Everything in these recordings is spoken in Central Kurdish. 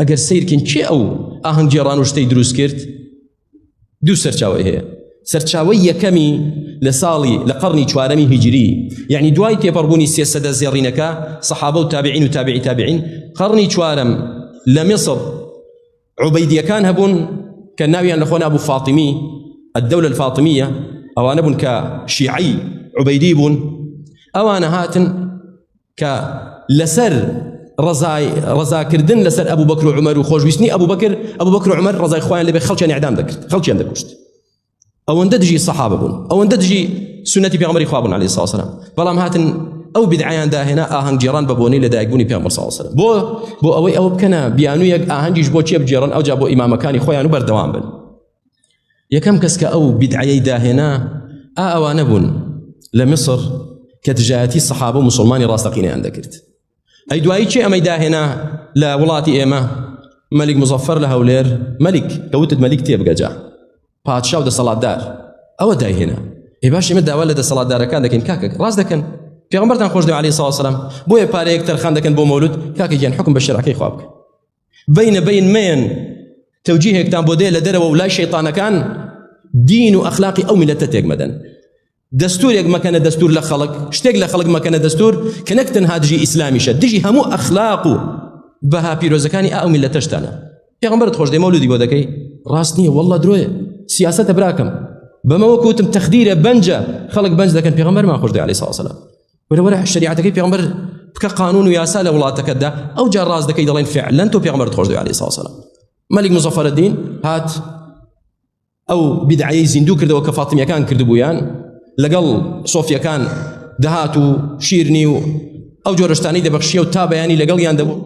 ئەگەر سیرکن چی ئەو ئاهەنگ جێڕان و شتەی دروست کرد؟ دوو سەرچاوەی هەیە. سەرچاوەی یەکەمی لە ساڵی لە قەرنی چوارەمی هیجری، یعنی دوای تێپەڕبوونی 300 زێڕینەکە سەحابە و تابعین و تابعی تابعین، قەرنی چوارەم لە میسر عوبەیدیەکان هەبوون کە ناویان لە خۆ نابوو فاطمی، الدولة الفاطمية، ئەوانە بوون کە شیعی عوبەیدی بوون. ئەوانە هاتن کە لەسەر ڕزاکردن لەسەر ئەبوو بەکر و عومەر و خۆشویستنی ئەبوو بەکر و عومەر ڕزای خۆیان لەبێ خەڵکیان ئیعدام دەکرد، خەڵکیان دەکوشت. ئەوەندە دژی سەحابە بوون، ئەوەندە دژی سنەتی پێغەمبەری خوا بوون عەلەیهی سڵاو وسەلام. بەڵام هاتن ئەو بدعیان داهێنا ئاهەنگ جێڕان بە بۆنەی لەدایکبوونی پێغەمبەر صلی الله علیه وسلم. بۆ ئەوەی ئەوە بکەنە بیانوویەک ئاهەنگیش بۆ چیە بجێڕن ئەوجا بۆ ئیمامەکانی خۆیان و بەردەوام بن. یەکەم کەس کە ئەو بدعیەی داهێنا ئەوانە بوون لە میسر کە دژایەتی سەحابە و موسڵمانی ڕاستەقینەیان دەکرد. ئەی دوایی چێ ئەمەی داهێنا لە وڵاتی ئێمە؟ مەلیک مزەفەر لە هەولێر، مەلیک کەوتت مەلیک تێبگەجا، پادشا و دەسەڵاتدار، ئەوە داهێنا. ئێ باش ئێمە داوا لە دەسەڵاتدارەکان دەکەین کاکە ڕاست دەکەن، پێغەمبەرتان خۆش دەوێ عەلەیهی سڵاو وسەلام، بۆیە پارەیەک تەرخان دەکەن بۆ مەولود، کاکە گیان حکم بە شەرعەکەی خوا بکە. بین مێن تەوجیهێکتان بۆ دێ لە دەرەوە و لای شەیطانەکان دین و ئەخلاقی ئەو میلەتە تێک مەدەن. دەستورێک مەکەنە دەستور لە خەڵک، شتێک لە خەڵک مەکەنە دەستور کە نەک تەنها دژی ئیسلامیشە، دژی هەموو ئەخلاق و بەها پیرۆزەکانی ئەو میلەتەشتانە. پێغەمبەرت خۆش دەی مەولودی بۆ دەکەی؟ ڕاست نییە، وەڵڵا درۆیە، سیاسەتە براکەم، بەمە وەکوتم تەخدیرە بەنجە، خەڵک بەنج دەکەن، پێغەمبەرمان خۆش دەی عەلەیهی سڵاو وسەلام. وەرە شریعەتەکەی پێغەمبەر بکە قانون و یاسا لە وڵاتەکەتدا، ئەو جا ڕاست دەکەی دەڵێن فعلەن تۆ پێغەمبەرت خۆش دەی عەلەیهی سڵاو وسەلام. مەلیک مزەفەرەدین هات ئەو بدعەیەی زیندوو کردەوە کە فاتمیەکان کردبوویان، لەگەڵ سۆفیەکان دەهات و شیرنی و ئەو جۆرەشتانەی دەبەخشیە و تا بەیانی لەگەڵیان دەبوو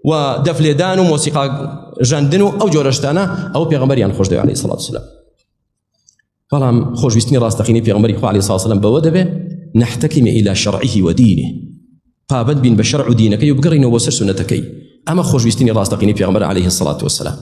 و دەفلێدان و مۆسیقا ژاندن و ئەو جۆرەشتانە، ئەو پێغەمبەریان خۆش دەوێ عەلەیهی سڵاو وسەلام. بەڵام خۆشویستنی ڕاستەقینەی پێغەمبەری خوا عەلەیهی سڵاو وسەلام بەوە دەبێ نحتەکم إلى شرعه ودينه، پابەت بین بە شەرع و دینەکەی و بگەڕینەوە بۆ سەر سونەتەکەی. ئەمە خۆشویستنی ڕاستەقینەی پێغەمبەر عەلەیهی سڵاو وسەلام.